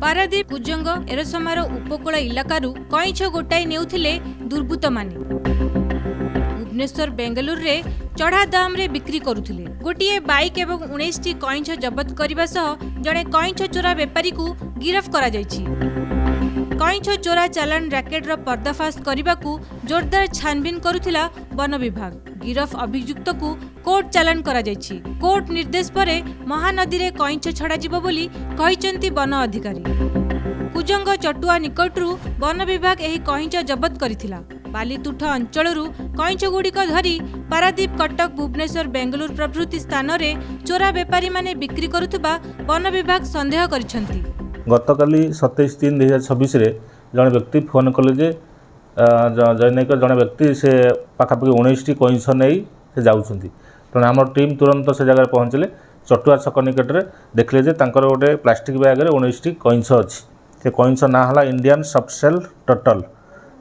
पारादीप कुजंग एरसमार उपकूल इलाकारु कईछ गोटाई नेउथिले दुर्बृत्त माने भुवनेश्वर बेंगलुरु रे चढ़ा दाम रे बिक्री करुथिले। गोटिए बाइक एवं 19 टी कईछ जबत करबा सह जणे कईछ चोरा व्यापारी को गिरफ्त करा जायछि। कईछ चोरा चालान रैकेट रो पर्दाफाश करबाकू जोरदार छानबीन करुथिला वन विभाग। गिरफ अभियुक्त को कोर्ट चालान करा जायछि। कोर्ट निर्देश पर महानदी रे कईछ छड़ा जिवो बोली कहिसंती वन अधिकारी। कुजंग चटुआ निकटरू वन विभाग एही कईछ जबत करिथिला। बालीतुठ अंचलरू कईछ गुड़िक धरी पारादीप कटक भुवनेश्वर बेंगलुरु प्रभृति स्थान रे चोरा व्यापारी माने बिक्री करुथबा वन विभाग संदेह करिसंती। गतकाली 27/3/2026 जड़े व्यक्ति फोन कले जे जैनिक जड़े व्यक्ति से पाखापाखि 19 टी कईछ नहीं से जाऊँगी। तेणु आम टीम तुरंत से जगह पहुँचले। चटुआ छक निकट में देखले जे तांकर गोटे प्लास्टिक बैग रे 19 टी कईछ अच्छी। से कईछ ना है इंडियन सफ्टशेल टर्टल,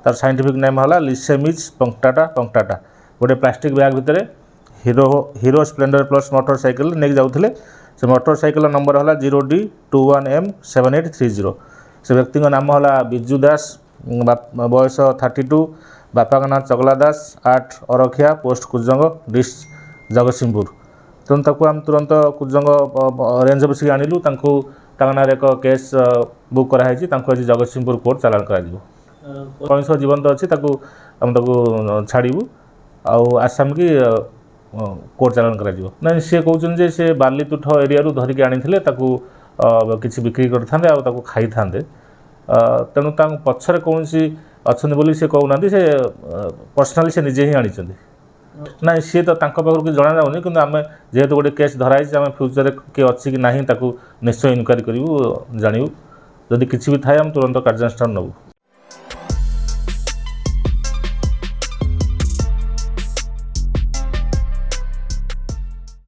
तार साइंटिफिक नेम है लिसेमिज पंक्टाटा। गोटे प्लास्टिक बैग भितर हीरो स्प्लेंडर प्लस मोटरसाइकिल नहीं जाऊे। से मोटरसाइकिल नंबर है 0D21M7830। से व्यक्ति नाम है बिजू दास, बयस 32, बापा का नाम चगला दास, 8 अरखिया, पोस्ट कुजंग, डिस्ट्रिक्ट जगतसिंहपुर। तेणु ताकू आम तुरंत कुजंग रेंज बसिक आणिलु। ना एक केस बुक कराई। आज जगतसिंहपुर कोर्ट चालान कर कईछ जीवंत अच्छी आम छाड़ू आसाम की कोर्ट चालान कर। सी कहते से बालीतुठ एरिया धरिकी आनी किसी बिक्री करते खाई था। तेणु पछरे कौन अच्छा बोली से कहना से पर्सनाली से निजे ही आनी ना। सी तो पाखर कि जना जाऊनी कि आम जेहेतु गोटे केस धराई आम फ्यूचर किए अच्छी कि ना निश्चय इनक्वारी करूँ जानू। जदि किसी भी थाए आम तुरंत कार्यानुष्ठान नबू।